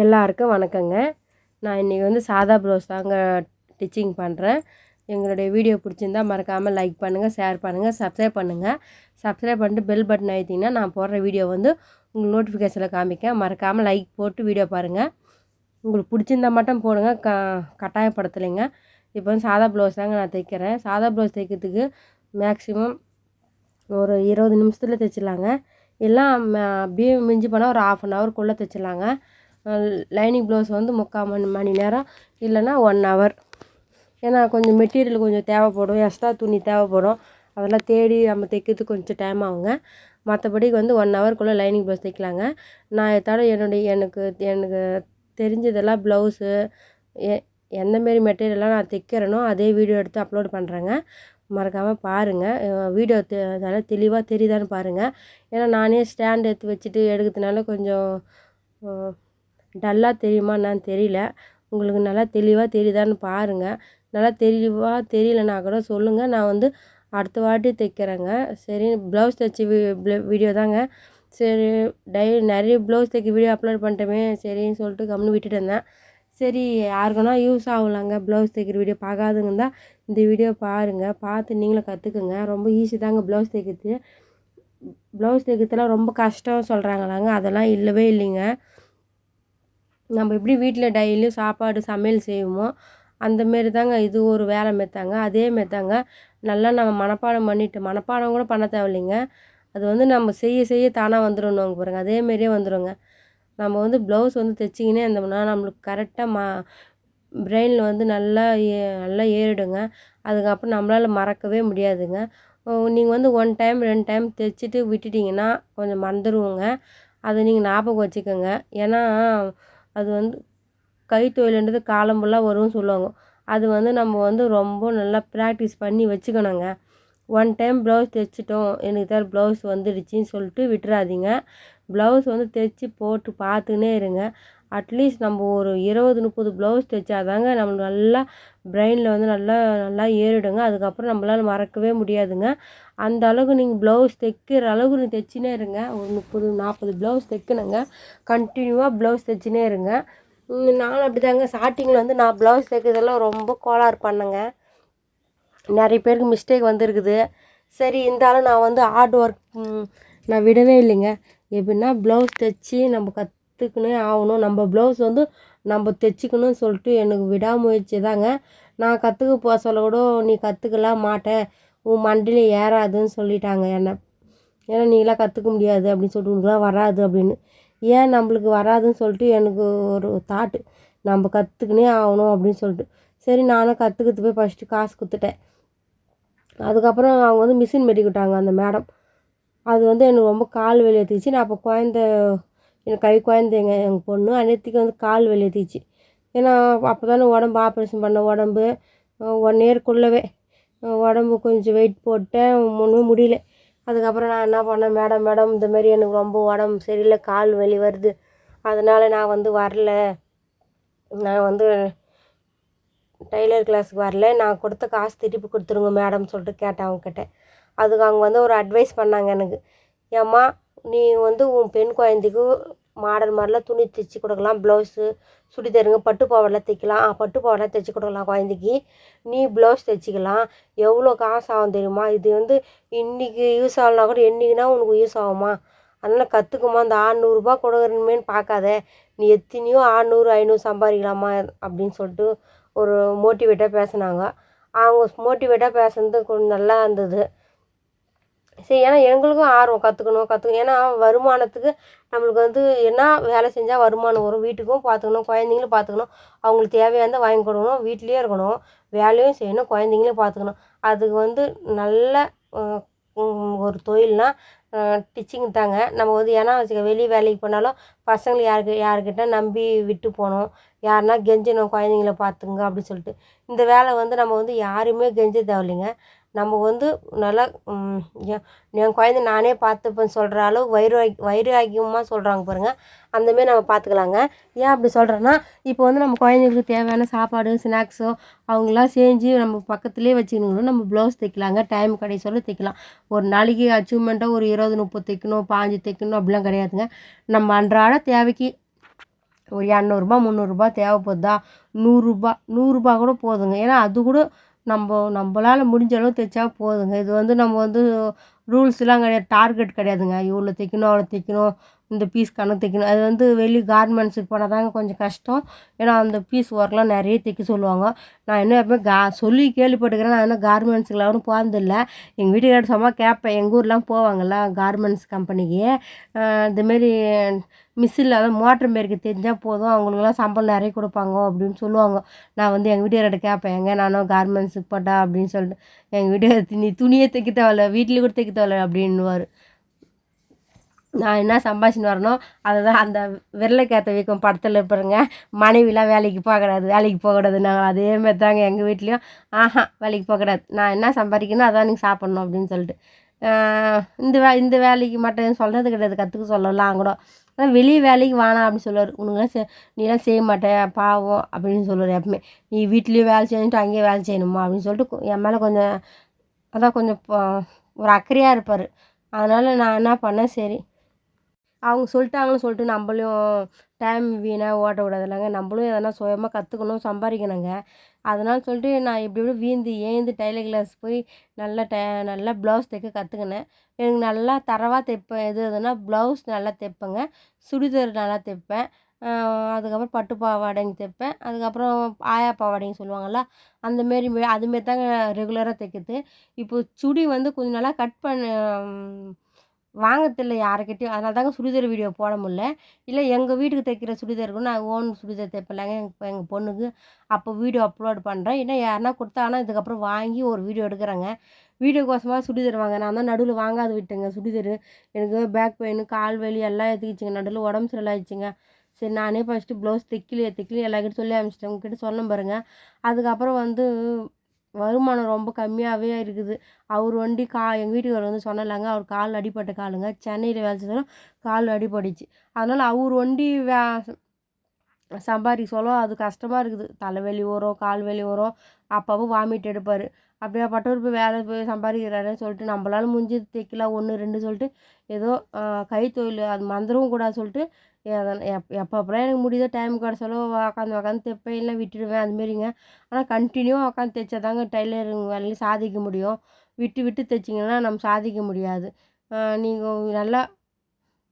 எல்லாருக்கும் வணக்கங்க. நான் இன்றைக்கி வந்து சாதா ப்ளவுஸ் தாங்க ஸ்டிச்சிங் பண்ணுறேன். எங்களுடைய வீடியோ பிடிச்சிருந்தா மறக்காமல் லைக் பண்ணுங்கள், ஷேர் பண்ணுங்கள், சப்ஸ்கிரைப் பண்ணுங்கள். சப்ஸ்கிரைப் பண்ணிட்டு பெல் பட்டன் அழுத்திங்கன்னா நான் போடுற வீடியோ வந்து உங்களுக்கு நோட்டிஃபிகேஷனில் காமிக்கேன். மறக்காமல் லைக் போட்டு வீடியோ பாருங்கள். உங்களுக்கு பிடிச்சிருந்தா மட்டும் போடுங்க, கட்டாயப்படுத்தலைங்க. இப்போ வந்து சாதா ப்ளவுஸ் தாங்க நான் தைக்கிறேன். சாதா ப்ளவுஸ் தைக்கிறதுக்கு மேக்ஸிமம் ஒரு 20 நிமிஷத்தில் தைச்சிடலாங்க. எல்லாம் அப்படியே மிஞ்சி போனால் ஒரு 1/2 ஹவருக்குள்ளே தைச்சிடலாங்க. லைனிங் ப்ளவுஸ் வந்து 3/4 மணி நேரம் இல்லைன்னா 1 ஹவர். ஏன்னா கொஞ்சம் மெட்டீரியல் கொஞ்சம் தேவைப்படும், எக்ஸ்ட்ரா துணி தேவைப்படும். அதெல்லாம் தேடி நம்ம தைக்கிறதுக்கு கொஞ்சம் டைம் ஆகுங்க. மற்றபடி வந்து 1 ஹவருக்குள்ளே லைனிங் ப்ளவுஸ் தைக்கலாங்க. நான் தவிர எனக்கு தெரிஞ்சதெல்லாம் ப்ளவுஸு எந்தமாரி மெட்டீரியல்லாம் நான் தைக்கிறேனோ அதே வீடியோ எடுத்து அப்லோட் பண்ணுறேங்க. மறக்காமல் பாருங்கள். வீடியோ நல்லா தெளிவாக தெரியுதான்னு பாருங்கள். ஏன்னா நானே ஸ்டாண்ட் எடுத்து வச்சுட்டு எடுக்கிறதுனால கொஞ்சம் டல்லாக தெரியுமா என்னான்னு தெரியல. உங்களுக்கு நல்லா தெளிவாக தெரியுதான்னு பாருங்கள். நல்லா தெளிவாக தெரியலனா கூட சொல்லுங்கள், நான் வந்து அடுத்த வாட்டி தைக்கிறேங்க. சரி, ப்ளவுஸ் தைச்சி வீடியோ தாங்க. சரி, நிறைய ப்ளவுஸ் தைக்க வீடியோ அப்லோட் பண்ணிட்டோமே சரின்னு சொல்லிட்டு கம்முன்னு விட்டுட்டு இருந்தேன். சரி, யாருக்குன்னா யூஸ் ஆகலாங்க. ப்ளவுஸ் தைக்கிற வீடியோ பார்க்காதுங்க தான் இந்த வீடியோ பாருங்கள். பார்த்து நீங்களும் கற்றுக்குங்க. ரொம்ப ஈஸி தாங்க ப்ளவுஸ் தைக்கிறது. ப்ளவுஸ் தைக்கிறதுலாம் ரொம்ப கஷ்டம் சொல்கிறாங்களாங்க, அதெல்லாம் இல்லவே இல்லைங்க. நம்ம எப்படி வீட்டில் டெய்லியும் சாப்பாடு சமையல் செய்வோமோ அந்தமாரி தாங்க இது ஒரு வேலை மெத்தாங்க. அதேமாரி தாங்க நல்லா நம்ம மனப்பாடம் கூட பண்ண தேவையில்லைங்க. அது வந்து நம்ம செய்ய செய்ய தானாக வந்துடணுங்க பாருங்கள், அதேமாரியே வந்துடுங்க. நம்ம வந்து ப்ளவுஸ் வந்து தைச்சிக்கினே இருந்தோம்னா நம்மளுக்கு கரெக்டாக பிரெயினில் வந்து நல்லா ஏறிடுங்க. அதுக்கப்புறம் நம்மளால் மறக்கவே முடியாதுங்க. நீங்கள் வந்து 1 டைம் 2 டைம் தைச்சிட்டு விட்டுட்டிங்கன்னா கொஞ்சம் மறந்துடுவோங்க. அதை நீங்கள் ஞாபகம் வச்சுக்கோங்க. ஏன்னா அது வந்து கைத்தொழில்ன்றது காலம் ஃபுல்லாக வரும்னு சொல்லுவாங்க. அது வந்து நம்ம வந்து ரொம்ப நல்லா ப்ராக்டிஸ் பண்ணி வச்சுக்கணுங்க. 1 டைம் ப்ளவுஸ் தைச்சிட்டோம், எனக்கு தான் ப்ளவுஸ் வந்துடுச்சின்னு சொல்லிட்டு விட்டுறாதீங்க. ப்ளவுஸ் வந்து தைச்சி போட்டு பார்த்துக்கினே இருங்க. அட்லீஸ்ட் நம்ம ஒரு 20-30 ப்ளவுஸ் தைச்சாதாங்க நம்மளுக்கு நல்லா பிரெயினில் வந்து நல்லா ஏறிடுங்க. அதுக்கப்புறம் நம்மளால் மறக்கவே முடியாதுங்க. அந்த அளவுக்கு நீங்கள் ப்ளவுஸ் தைக்கிற அளவுக்கு நீங்கள் தைச்சினே இருங்க. ஒரு 30-40 ப்ளவுஸ் தைக்கணுங்க. கண்டினியூவாக ப்ளவுஸ் தைச்சினே இருங்க. நானும் அப்படி தாங்க ஸ்டார்டிங்கில் வந்து நான் ப்ளவுஸ் தைக்கிறதெல்லாம் ரொம்ப கோளாறு பண்ணேங்க. நிறைய பேருக்கு மிஸ்டேக் வந்துருக்குது. சரி, இருந்தாலும் நான் வந்து ஹார்ட் ஒர்க் நான் விடவே இல்லைங்க. எப்படின்னா ப்ளவுஸ் தைச்சி நம்ம கற்றுக்கினே ஆகணும். நம்ம ப்ளவுஸ் வந்து நம்ம தைச்சிக்கணும்னு சொல்லிட்டு எனக்கு விடாமுயற்சி தாங்க. நான் கற்றுக்க சொல்ல கூட நீ கற்றுக்கலாம் மாட்டே, உன் மண்டையில் ஏறாதுன்னு சொல்லிட்டாங்க என்னை. ஏன்னா நீலாம் கற்றுக்க முடியாது அப்படின்னு சொல்லிட்டு, உனக்குலாம் வராது அப்படின்னு. ஏன் நம்மளுக்கு வராதுன்னு சொல்லிட்டு எனக்கு ஒரு தாட்டு, நம்ம கற்றுக்கினே ஆகணும் அப்படின்னு சொல்லிட்டு. சரி, நானும் கற்றுக்கிறது போய் ஃபஸ்ட்டு காசு கொடுத்துட்டேன். அதுக்கப்புறம் அவங்க வந்து மிஷின் மெட்டிக்கிட்டாங்க அந்த மேடம். அது வந்து எனக்கு ரொம்ப கால் வலி எடுத்துக்கிச்சு. நான் அப்போ எனக்கு கை குழந்தைங்க எங்கள் பொண்ணு. அன்னைக்கு வந்து கால் வலி எடுத்துக்கிச்சு. ஏன்னா அப்போ தானே உடம்பு ஆப்ரேஷன் பண்ண உடம்பு 1 இயர்க்குள்ளவே உடம்பு கொஞ்சம் வெயிட் போட்டேன், ஒன்றும் முடியல. அதுக்கப்புறம் நான் என்ன பண்ணேன், மேடம் இந்தமாரி எனக்கு ரொம்ப உடம்பு சரியில்லை, கால் வலி வருது, அதனால் நான் வந்து வரல, நான் வந்து டெய்லர் கிளாஸுக்கு வரல, நான் கொடுத்த காசு திருப்பி கொடுத்துருங்க மேடம் சொல்லிட்டு கேட்டேன் அவங்கக்கிட்ட. அதுக்கு அவங்க வந்து ஒரு அட்வைஸ் பண்ணாங்க எனக்கு. ஏம்மா, நீ வந்து உன் பெண் குழந்தைக்கு மாடல்லாம் துணி தைச்சி கொடுக்கலாம், ப்ளவுஸு சுடிதாருங்க பட்டு பாவாடெலாம் தைக்கலாம், பட்டு பாவாடெலாம் தைச்சி கொடுக்கலாம் குழந்தைக்கு, நீ ப்ளவுஸ் தைச்சிக்கலாம், எவ்வளோ காசு ஆகும் தெரியுமா, இது வந்து இன்றைக்கி யூஸ் ஆகலனா கூட என்றைக்குனா உனக்கு யூஸ் ஆகுமா, அதனால் கற்றுக்குமா, அந்த 600 ரூபா கொடுக்குறமேன்னு பார்க்காத, நீ எத்தனையோ 600 500 சம்பாதிக்கலாமா அப்படின்னு சொல்லிட்டு ஒரு மோட்டிவேட்டாக பேசினாங்க. அவங்க மோட்டிவேட்டாக பேசுனது கொஞ்சம் நல்லா இருந்தது. சரி, ஏன்னா எங்களுக்கும் ஆர்வம் கற்றுக்கணும். ஏன்னா வருமானத்துக்கு நம்மளுக்கு வந்து என்ன வேலை செஞ்சால் வருமானம் வரும், வீட்டுக்கும் பார்த்துக்கணும், குழந்தைங்களும் பார்த்துக்கணும், அவங்களுக்கு தேவையானதை வாங்கி கொடுக்கணும், வீட்லேயே இருக்கணும், வேலையும் செய்யணும், குழந்தைங்களையும் பார்த்துக்கணும். அதுக்கு வந்து நல்ல ஒரு தொழில்னால் ஸ்டிச்சிங் தாங்க. நம்ம வந்து ஏன்னா வெளியே வேலைக்கு போனாலும் பசங்களை யாருக்கிட்ட நம்பி விட்டு போகணும், யாருன்னா கெஞ்சணும் குழந்தைங்கள பார்த்துங்க அப்படின்னு சொல்லிட்டு. இந்த வேலை வந்து நம்ம வந்து யாருமே கெஞ்ச தேவையில்லைங்க. நம்ம வந்து நல்லா என் குழந்தை நானே பார்த்துப்பேன்னு சொல்கிற அளவு வைராக்கியமாக சொல்கிறாங்க பாருங்கள், அந்தமாரி நம்ம பார்த்துக்கலாங்க. ஏன் அப்படி சொல்கிறேன்னா, இப்போ வந்து நம்ம குழந்தைங்களுக்கு தேவையான சாப்பாடு ஸ்நாக்ஸோ அவங்களாம் செஞ்சு நம்ம பக்கத்துலேயே வச்சுக்கணும். நம்ம ப்ளவுஸ் தைக்கலாங்க, டைம் கிடைக்க சொல்ல தைக்கலாம். ஒரு நாளைக்கு அச்சீவ்மெண்ட்டாக ஒரு 20-30 தைக்கணும், 5 தைக்கணும் அப்படிலாம் கிடையாதுங்க. நம்ம அன்றாட தேவைக்கு ஒரு இரநூறுபா முந்நூறுரூபா தேவைப்படுதா, நூறுரூபா கூட போதுங்க. ஏன்னா அது கூட நம்மளால் முடிஞ்ச அளவு தைச்சா போதுங்க. இது வந்து நம்ம வந்து ரூல்ஸ்லாம் கிடையாது, டார்கெட் கிடையாதுங்க. இவ்வளோ தைக்கணும், அவ்வளோ தைக்கணும், இந்த பீஸ் கணக்கு தைக்கணும். அது வந்து வெளி கார்மெண்ட்ஸுக்கு போனால் தாங்க கொஞ்சம் கஷ்டம். ஏன்னா அந்த பீஸ் ஒர்க்லாம் நிறைய தைக்க சொல்லுவாங்க. நான் இன்னும் எப்பவுமே சொல்லி கேள்விப்பட்டுக்கிறேன். நான் இன்னும் கார்மெண்ட்ஸுக்குலாம் போனதில்ல. எங்கள் வீட்டுக்காரர் சும்மா கேட்பேன், எங்கள் ஊர்லாம் போவாங்கள்ல கார்மெண்ட்ஸ் கம்பெனிக்கு. இதுமாரி மிஷினில் அதான் மோட்ரு மாரிக்கு தெரிஞ்சால் போதும், அவங்களுக்குலாம் சம்பளம் நிறைய கொடுப்பாங்க அப்படின்னு சொல்லுவாங்க. நான் வந்து எங்கள் வீட்டுக்காரர்கிட்ட கேட்பேன், எங்கே நானும் கார்மெண்ட்ஸுக்கு போட்டா அப்படின்னு சொல்லிட்டு. எங்கள் வீட்டுக்காரர் நீ துணியே தைக்க தேவையில்ல, வீட்டில் கூட தைக்க தேவையில்ல அப்படின்னுவார். நான் என்ன சம்பாதிச்சுன்னு வரணும் அதை தான் அந்த விரலுக்கேற்ற வீக்கம் படத்தில் இருப்பாருங்க, மனைவிலாம் வேலைக்கு போகக்கூடாது, வேலைக்கு போகக்கூடாது. நாங்கள் அதேமாதிரி தாங்க எங்கள் வீட்லேயும். வேலைக்கு போகக்கூடாது, நான் என்ன சம்பாதிக்கணும் அதான் நீங்கள் சாப்பிட்ணும் அப்படின்னு சொல்லிட்டு. இந்த வேலைக்கு மட்டும் சொல்கிறது கிடையாது, கற்றுக்க சொல்லலாம் கூட. ஆனால் வெளியே வேலைக்கு வேணாம் அப்படின்னு சொல்லுவார். உனக்குலாம் நீலாம் செய்ய மாட்டேன் பாவம் அப்படின்னு சொல்லுவார் எப்பவுமே. நீ வீட்லேயும் வேலை செய்யணுன்ட்டு அங்கேயே வேலை செய்யணுமா அப்படின்னு சொல்லிட்டு என் மேலே கொஞ்சம் அதான் கொஞ்சம் ஒரு அக்கறையாக இருப்பார். அதனால் நான் என்ன பண்ணேன், சரி அவங்க சொல்லிட்டாங்கன்னு சொல்லிட்டு நம்மளும் டைம் வீணாக ஓட்டக்கூடாது இல்லைங்க. நம்மளும் எதனா சுயமாக கற்றுக்கணும், சம்பாதிக்கணுங்க. அதனால் சொல்லிட்டு நான் இப்படி இப்படி வீழ்ந்து ஏந்து டைலர் கிளாஸ் போய் நல்லா ப்ளவுஸ் தைக்க கற்றுக்கினேன். எனக்கு நல்லா தரவாக தைப்பேன். எதுனா ப்ளவுஸ் நல்லா தைப்பேங்க, சுடிதார் நல்லா தைப்பேன். அதுக்கப்புறம் பட்டு பாவாடைங்க தைப்பேன். அதுக்கப்புறம் ஆயா பாவாடைங்க சொல்லுவாங்கள்ல, அந்தமாரி அதுமாரி தாங்க ரெகுலராக தைக்கிறது. இப்போ சுடி வந்து கொஞ்சம் நல்லா கட் பண்ண வாங்கறதில்ல யாருக்கிட்டேயும். அதனால தாங்க சுடிதார் வீடியோ போட முடில. இல்லை எங்கள் வீட்டுக்கு தைக்கிற சுடிதார் கூட நான் ஓன் சுடிதார் தைப்பேன்லங்க எங்கள் பொண்ணுக்கு. அப்போ வீடியோ அப்லோட் பண்ணுறேன். இல்லை யாருனா கொடுத்தாங்கன்னா இதுக்கப்புறம் வாங்கி ஒரு வீடியோ எடுக்கிறேங்க. வீடியோக்கோசமாக சுடிதார் வாங்க நான் தான் நடுவில் வாங்காது விட்டேங்க சுடிதார். எனக்கு பேக் பெயின், கால் வலி எல்லாம் எடுத்துக்கிச்சுங்க. நடுவில் உடம்பு சரியில்லை ஆயிடுச்சுங்க. சரி நானே ஃபஸ்ட்டு ப்ளவுஸ் தைக்கலையே எல்லாருக்கிட்டையும் சொல்லி அனுப்பிச்சிட்டேன். உங்ககிட்ட சொன்னேன் பாருங்கள். அதுக்கப்புறம் வந்து வருமானம் ரொம்ப கம்மியாகவே இருக்குது. அவர் வண்டி எங்கள் வீட்டுக்காரர் வந்து சொன்னேன்லங்க, அவர் கால் அடிபட்ட காலுங்க. சென்னையில் வேலை செஞ்சாலும் கால் அடிபட்டுச்சு. அதனால் அவர் வண்டி சம்பாதிக்க சொல்ல அது கஷ்டமாக இருக்குது. தலைவலி வரும், கால் வலி வரும், அப்பப்போ வாமிட் எடுப்பார். அப்படியாப்பட்டவர் போய் வேலை போய் சம்பாதிக்கிறாருன்னு சொல்லிட்டு நம்மளால முடிஞ்சது தைக்கலாம் 1, 2 சொல்லிட்டு ஏதோ கைத்தொழில் அது மறந்துடவும் கூடாது சொல்லிட்டு எப்பப்போலாம் எனக்கு முடியுதோ டைம் கிடச்சாலும் உக்காந்து தைப்பேன், இல்லை விட்டுடுவேன் அதுமாரிங்க. ஆனால் கண்டினியூவாக உட்காந்து தைச்சா தாங்க டைலரிங் வேலையில் சாதிக்க முடியும். விட்டு விட்டு தைச்சிங்கன்னா நம்ம சாதிக்க முடியாது. நீங்கள் நல்லா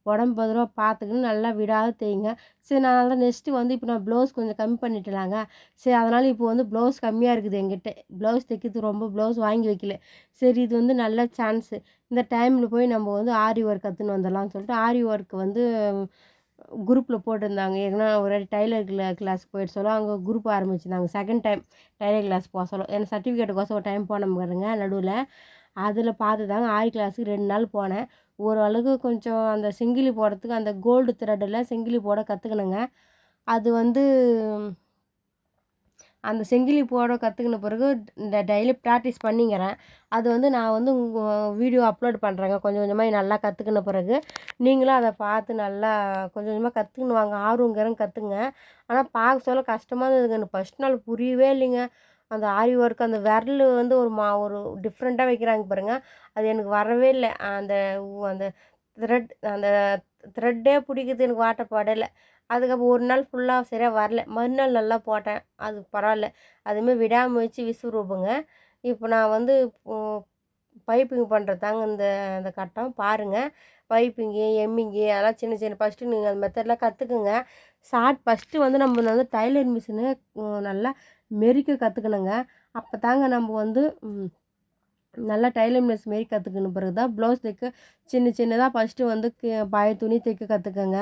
உடம்பு பத்திரமா பார்த்துக்கின்னு நல்லா விடாத தைங்க. சரி நான் அதனால் நெக்ஸ்ட்டு வந்து இப்போ நான் ப்ளவுஸ் கொஞ்சம் கம்மி பண்ணிட்டேலாங்க. சரி அதனால் இப்போ வந்து ப்ளவுஸ் கம்மியாக இருக்குது என்கிட்ட. ப்ளவுஸ் தைக்கிறதுக்கு ரொம்ப ப்ளவுஸ் வாங்கி வைக்கல. சரி இது வந்து நல்ல சான்ஸு. இந்த டைமில் போய் நம்ம வந்து ஆரி ஒர்க் கற்றுன்னு வந்துடலாம்னு சொல்லிட்டு ஆரி ஒர்க் வந்து குரூப்பில் போட்டிருந்தாங்க. ஏன்னா ஒரு டைலர் கிளாஸ்க்கு போயிட்டு சொல்ல அங்கே குரூப் ஆரம்பிச்சிருந்தாங்க. செகண்ட் டைம் டைலர் கிளாஸ் போக சொல்ல ஏன்னா சர்டிஃபிகேட்டுக்கோசம் ஒரு டைம் போனோம் பாருங்க நடுவில். அதில் பார்த்து தாங்க ஆரி கிளாஸுக்கு 2 நாள் போனேன். ஓரளவுக்கு கொஞ்சம் அந்த செங்கிலி போடுறதுக்கு அந்த கோல்டு த்ரெட்டில் செங்கிலி போட கற்றுக்கினேங்க. அது வந்து அந்த செங்கிலி போட கற்றுக்கின பிறகு டெய்லி ப்ராக்டிஸ் பண்ணிங்கிறேன். அது வந்து நான் வந்து வீடியோ அப்லோட் பண்ணுறேங்க. கொஞ்சம் கொஞ்சமாக நல்லா கற்றுக்கின பிறகு நீங்களும் அதை பார்த்து நல்லா கொஞ்சம் கொஞ்சமாக கற்றுக்கின்னு வாங்க. ஆர்வங்கிறங்க கற்றுங்க. ஆனால் பார்க்க சொல்ல கஷ்டமாக இருந்ததுங்க. எனக்கு ஃபஸ்ட் நாள் புரியவே இல்லைங்க. அந்த ஆரி ஒர்க் அந்த விரல் வந்து ஒரு டிஃப்ரெண்ட்டாக வைக்கிறாங்க பாருங்கள், அது எனக்கு வரவே இல்லை. அந்த அந்த த்ரெட்டே பிடிக்கிறது எனக்கு வாட்டப்படலை. அதுக்கப்புறம் ஒரு நாள் ஃபுல்லாக சரியாக வரல. மறுநாள் நல்லா போட்டேன், அது பரவாயில்ல. அதுமாரி விடாமுயற்சி விஸ்வரூபங்க. இப்போ நான் வந்து பைப்பிங் பண்ணுறதாங்க இந்த கட்டம் பாருங்கள். பைப்பிங்கு, எம்மிங்கு அதெல்லாம் சின்ன சின்ன ஃபஸ்ட்டு நீங்கள் அந்த மெத்தட்லாம் கற்றுக்குங்க. ஃபஸ்ட்டு வந்து நம்ம வந்து டைலர் மிஷினை நல்லா மெரிக்க கற்றுக்கணுங்க. அப்போ தாங்க நம்ம வந்து நல்லா டைலர் மிஸ் மாரி கற்றுக்கின பிறகு தான் ப்ளவுஸ் தைக்க சின்ன சின்னதாக ஃபஸ்ட்டு வந்து பழைய துணி தைக்க கற்றுக்கங்க.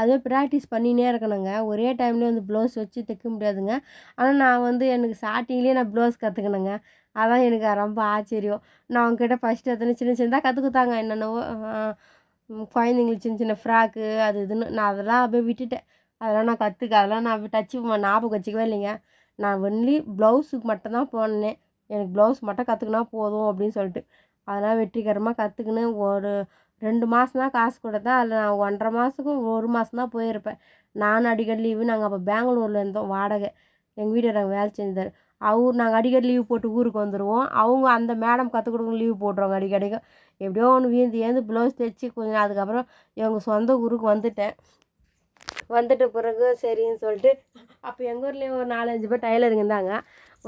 அதுவே ப்ராக்டிஸ் பண்ணினே இருக்கணுங்க. ஒரே டைம்லேயே வந்து ப்ளவுஸ் வச்சு தைக்க முடியாதுங்க. ஆனால் நான் வந்து எனக்கு ஸ்டார்டிங்லேயே நான் ப்ளவுஸ் கற்றுக்கினேங்க. அதான் எனக்கு ரொம்ப ஆச்சரியம். நான் அவங்ககிட்ட ஃபஸ்ட்டு எத்தனை சின்ன சின்னதாக கற்றுக்குத்தாங்க என்னென்னவோ குழந்தைங்களுக்கு சின்ன சின்ன ஃப்ராக்கு அது இதுன்னு நான் அதெல்லாம் அப்படியே விட்டுட்டேன். அதெல்லாம் நான் டச்சு ஞாபகம் வச்சுக்கவே இல்லைங்க. நான் ஒன்லி ப்ளவுஸுக்கு மட்டும்தான் போனேன். எனக்கு ப்ளவுஸ் மட்டும் கற்றுக்கினா போதும் அப்படின்னு சொல்லிட்டு. அதெல்லாம் வெற்றிகரமாக கற்றுக்கின்னு ஒரு 2 மாதம் தான் காசு கொடுத்தேன். அதில் நான் 1.5 மாதத்துக்கும் 1 மாதம் தான் போயிருப்பேன். நானும் அடிக்கடி லீவு. நாங்கள் அப்போ பெங்களூரில் இருந்தோம் வாடகை. எங்கள் வீட்டுக்காரர் நாங்கள் வேலை செஞ்சார். நாங்கள் அடிக்கடி லீவ் போட்டு ஊருக்கு வந்துடுவோம். அவங்க அந்த மேடம் கற்றுக் கொடுங்க லீவ் போட்டுருவாங்க அடிக்கடிக்கு. எப்படியோ ஒன்று வீழ்ந்து ஏந்து ப்ளவுஸ் தைச்சி கொஞ்சம் அதுக்கப்புறம் எங்கள் சொந்த ஊருக்கு வந்துட்டேன். வந்துட்ட பிறகு சரின்னு சொல்லிட்டு அப்போ எங்கள் ஊர்லேயே ஒரு 4-5 பேர் டைலருங்க இருந்தாங்க.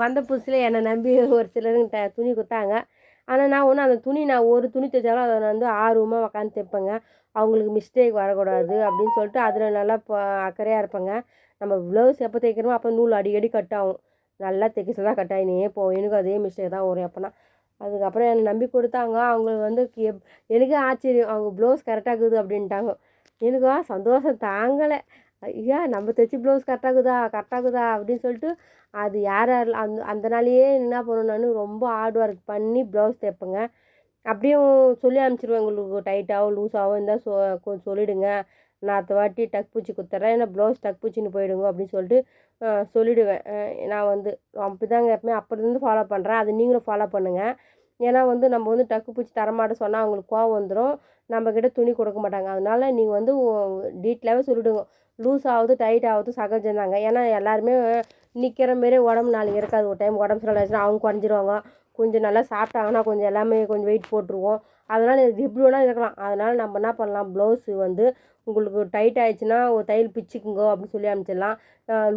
வந்த புதுசில் என்னை நம்பி ஒரு சிலருங்க துணி கொடுத்தாங்க. ஆனால் நான் ஒன்றும் அந்த துணி நான் ஒரு துணி தைச்சாலும் அதை நான் வந்து ஆர்வமாக உட்காந்து தைப்பேங்க. அவங்களுக்கு மிஸ்டேக் வரக்கூடாது அப்படின்னு சொல்லிட்டு அதில் நல்லா அக்கறையாக இருப்பேங்க. நம்ம ப்ளவுஸ் எப்போ தைக்கிறோமோ அப்போ நூல் அடிக்கடி கட் ஆகும். நல்லா தைக்க சொல்ல கட் ஆகினே போகும். எனக்கும் அதே மிஸ்டேக் தான் வரும் எப்போனா. அதுக்கப்புறம் என்னை நம்பி கொடுத்தாங்க. அவங்களுக்கு வந்து எனக்கே ஆச்சரியம். அவங்க ப்ளவுஸ் கரெக்டாக இருக்குது அப்படின்ட்டாங்க. எனக்கா சந்தோஷம் தாங்கலை. ஐயா நம்ம தைச்சி ப்ளவுஸ் கரெக்டாகுதா அப்படின்னு சொல்லிட்டு அது யார் யார் அந்த நாளையே என்ன பண்ணணும், நான் ரொம்ப ஹார்ட் ஒர்க் பண்ணி ப்ளவுஸ் தைப்பேங்க. அப்படியும் சொல்லி அனுப்பிச்சிடுவேன், உங்களுக்கு டைட்டாகவோ லூஸாகவோ இருந்தால் கொஞ்சம் சொல்லிவிடுங்க, நான் அடுத்த வாட்டி டக் பூச்சி குத்துறேன், ஏன்னா ப்ளவுஸ் டக் பூச்சின்னு போயிடுங்க அப்படின்னு சொல்லிட்டு சொல்லிவிடுவேன். நான் வந்து அப்படி தாங்க எப்பவுமே அப்போலேருந்து ஃபாலோ பண்ணுறேன். அது நீங்களும் ஃபாலோ பண்ணுங்கள். ஏன்னா வந்து நம்ம வந்து டக்கு பூச்சி தரமாட்ட சொன்னால் அவங்களுக்கு கோவம் வந்துடும், நம்மக்கிட்ட துணி கொடுக்க மாட்டாங்க. அதனால நீங்கள் வந்து டீட்டெயிலாகவே சொல்லிவிடுங்க. லூஸ் ஆகுது டைட் ஆகுது சகஜம்தாங்க. ஏன்னா எல்லாருமே நிற்கிற மாரி உடம்பு நாளைக்கு இருக்காது. ஒரு டைம் உடம்பு சரியில்லைச்சுன்னா அவங்க குறைஞ்சிருவாங்க. கொஞ்சம் நல்லா சாப்பிட்டாங்கன்னா கொஞ்சம் எல்லாமே கொஞ்சம் வெயிட் போட்டுருவோம். அதனால் இது எப்படி வேணால் இருக்கலாம். அதனால் நம்ம என்ன பண்ணலாம், ப்ளவுஸு வந்து உங்களுக்கு டைட் ஆகிடுச்சின்னா ஒரு தையல் பிச்சுக்குங்க அப்படின்னு சொல்லி அனுப்பிச்சிடலாம்.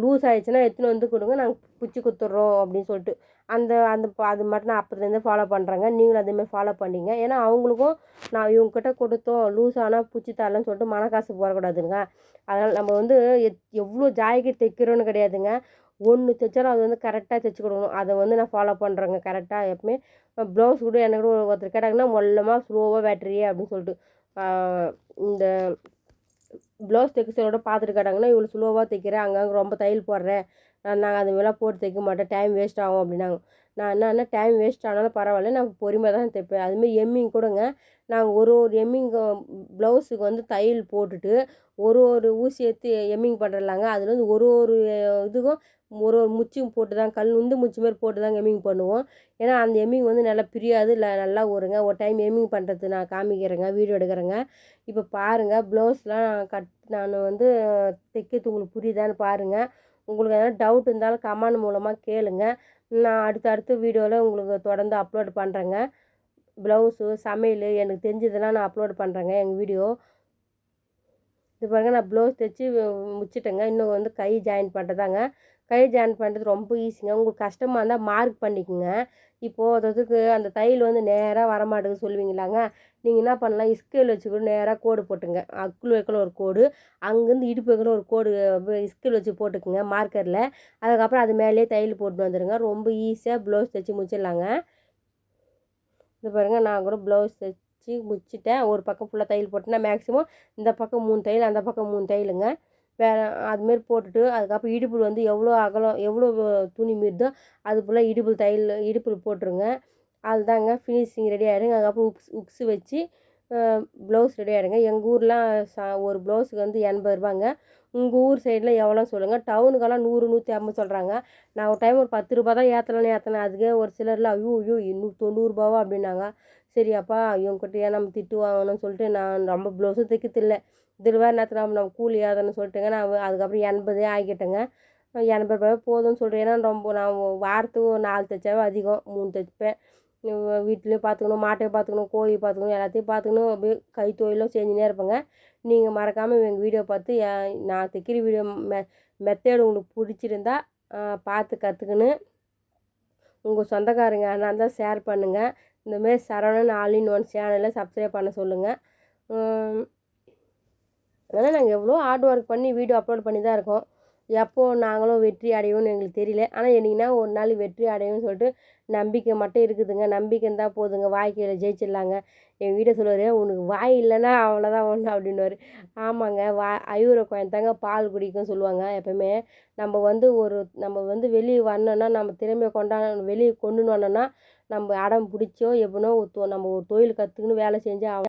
லூஸ் ஆகிடுச்சின்னா எடுத்துன்னு வந்து கொடுங்க, நாங்கள் பிச்சு கொடுத்துட்றோம் அப்படின்னு சொல்லிட்டு அந்த அந்த அது மட்டும் நான் அப்போதுலேருந்து ஃபாலோ பண்ணுறேங்க. நீங்களும் அதேமாதிரி ஃபாலோ பண்ணிங்க. ஏன்னா அவங்களுக்கும் நான் இவங்ககிட்ட கொடுத்தோம் லூஸ் ஆனால் பிடிச்சி தரலன்னு சொல்லிட்டு மனக்காசு போடக்கூடாதுங்க. அதனால் நம்ம வந்து எவ்வளோ ஜாய்க்கு தைக்கிறோன்னு கிடையாதுங்க. ஒன்று தைச்சாலும் அது வந்து கரெக்டாக தைச்சி கொடுக்கணும். அதை வந்து நான் ஃபாலோ பண்ணுறேங்க கரெக்டாக எப்பவுமே. ப்ளவுஸ் கூட எனக்கு கூட ஒருத்தர் கேட்டாங்கன்னா மொல்லமாக ஸ்லோவாக வெட்டுறியே அப்படின்னு சொல்லிட்டு இந்த ப்ளவுஸ் தைக்க சொல்லோட பார்த்துட்டு கேட்டாங்கன்னா, இவ்வளோ ஸ்லோவாக தைக்கிறேன், அங்கங்கே ரொம்ப தையல் போடுறேன், நான் அது மாதிரிலாம் போட்டு தைக்க மாட்டேன், டைம் வேஸ்ட் ஆகும் அப்படின்னாங்க. நான் என்னன்னா டைம் வேஸ்ட் ஆனாலும் பரவாயில்ல, நான் பொறுமையாக தான் தைப்பேன். அதுமாரி எம்மிங் கூடங்க நாங்கள் ஒரு ஒரு எம்மிங் ப்ளவுஸுக்கு வந்து தையல் போட்டுட்டு ஒரு ஒரு ஊசி எடுத்து எம்மிங் பண்ணுறலாங்க. அதில் வந்து ஒரு ஒரு இதுக்கும் ஒரு ஒரு முச்சும் போட்டு தான் உந்து முச்சு மாதிரி போட்டு தாங்க எம்மிங் பண்ணுவோம். ஏன்னா அந்த எம்மிங் வந்து நல்லா பிரியாது, இல்லை நல்லா வருங்க. ஒரு டைம் எம்மிங் பண்ணுறது நான் காமிக்கிறேங்க, வீடியோ எடுக்கிறேங்க. இப்போ பாருங்கள் ப்ளவுஸ்லாம் நான் வந்து தைக்கிறது உங்களுக்கு புரியுதான்னு பாருங்கள். உங்களுக்கு எதனா டவுட் இருந்தாலும் கமெண்ட் மூலமாக கேளுங்க. நான் அடுத்த வீடியோவில் உங்களுக்கு தொடர்ந்து அப்லோட் பண்ணுறேங்க. ப்ளவுஸு சமையல் எனக்கு தெரிஞ்சதெல்லாம் நான் அப்லோட் பண்ணுறேங்க எங்கள் வீடியோ. இது பாருங்கள் நான் ப்ளவுஸ் தைச்சி முடிச்சிட்டேங்க. இன்னும் வந்து கை ஜாயின் பண்ணுறதாங்க. கை ஜாயின் பண்ணுறது ரொம்ப ஈஸிங்க. உங்களுக்கு கஷ்டமாக இருந்தால் மார்க் பண்ணிக்கோங்க. இப்போது அதுக்கு அந்த தையல் வந்து நேராக வரமாட்டேங்குது சொல்லுவீங்களாங்க, நீங்கள் என்ன பண்ணலாம், ஸ்கேல் வச்சு கூட நேராக கோடு போட்டுங்க. அக்குள் வைக்கல ஒரு கோடு, அங்கேருந்து இடுப்பு வைக்கல ஒரு கோடு ஸ்கேல் வச்சு போட்டுக்குங்க மார்க்கரில். அதுக்கப்புறம் அது மேலேயே தையல் போட்டு வந்துடுங்க. ரொம்ப ஈஸியாக ப்ளவுஸ் தைச்சி முடிச்சிடலாங்க. இது பாருங்கள் நான் கூட ப்ளவுஸ் தைச்சி முடிச்சிட்டேன். ஒரு பக்கம் ஃபுல்லாக தையல் போட்டேன்னா மேக்ஸிமம் இந்த பக்கம் 3 தையல், அந்த பக்கம் 3 தையலுங்க. வேறு அதுமாரி போட்டுட்டு அதுக்கப்புறம் இடுப்பில் வந்து எவ்வளோ அகலம் எவ்வளோ துணி மீறுதோ அது ஃபுல்லாக இடுப்பில் தையல் இடுப்பில் போட்டுருங்க. அதுதாங்க ஃபினிஷிங் ரெடி ஆகிடுங்க. அதுக்கப்புறம் உக்ஸு வச்சு ப்ளவுஸ் ரெடி ஆகிடுங்க. எங்கள் ஊர்லாம் ஒரு ப்ளவுஸுக்கு வந்து 80 ரூபாங்க. உங்கள் ஊர் சைடில் எவ்வளோன்னு சொல்லுங்கள். டவுனுக்கெல்லாம் 100 150 சொல்கிறாங்க. நான் ஒரு டைம் ஒரு 10 ரூபா தான் ஏற்றலான்னு ஏற்றினேன். அதுக்கே ஒரு சிலர்லாம் ஐயோ 90 அப்படின்னாங்க. சரி அப்பா இவங்ககிட்ட ஏன் நம்ம திட்டு வாங்கணும்னு சொல்லிட்டு நான் ரொம்ப ப்ளவுஸும் தைக்கிறதில்ல. இதில் வேறு நேரத்தில் நம்ம கூலி ஏதன்னு சொல்லிட்டுங்க நான் அதுக்கப்புறம் 80 ஆக்கிட்டேங்க. 80 ரூபாய் போதும்னு சொல்கிறேன். ஏன்னா ரொம்ப நான் வாரத்துக்கு ஒரு 4 தைச்சாவே அதிகம், 3 தைப்பேன். வீட்லேயும் பார்த்துக்கணும், மாட்டையும் பார்த்துக்கணும், கோழி பார்த்துக்கணும், எல்லாத்தையும் பார்த்துக்கணும். அப்படியே கைத்தொழிலும் செஞ்சுனே இருப்பேங்க. நீங்கள் மறக்காமல் எங்கள் வீடியோ பார்த்து நான் தைக்கிற வீடியோ மெத்தேடு உங்களுக்கு பிடிச்சிருந்தா பார்த்து கற்றுக்குன்னு உங்கள் சொந்தக்காரங்க யாருனா இருந்தால் ஷேர் பண்ணுங்கள். இந்தமாரி சரவணன் ஆல் இன் ஒன் சேனலை சப்ஸ்கிரைப் பண்ண சொல்லுங்கள். அதனால் நாங்கள் எவ்வளோ ஹார்ட் ஒர்க் பண்ணி வீடியோ அப்லோட் பண்ணி தான் இருக்கோம். எப்போது நாங்களும் வெற்றி அடைவோம்னு எங்களுக்கு தெரியல. ஆனால் என்றைக்குனா ஒரு நாள் வெற்றி அடையும்னு சொல்லிட்டு நம்பிக்கை மட்டும் இருக்குதுங்க. நம்பிக்கை இருந்தால் போதுங்க, வாழ்க்கையில் ஜெயிச்சிடலாங்க. எங்கள் வீட்டை சொல்லுவார், உனக்கு வாய் இல்லைன்னா அவ்வளோதான் ஒன்று அப்படின்னுவார். ஆமாங்க, ஐயூர குழந்தாங்க பால் குடிக்கும்னு சொல்லுவாங்க எப்போவுமே. நம்ம வந்து வெளியே வரணுன்னா, நம்ம திறமையை வெளியே கொண்டு வரணுன்னா நம்ம அடம் பிடிச்சோ எப்படினோ நம்ம ஒரு தொழில் கற்றுக்குன்னு வேலை செஞ்சு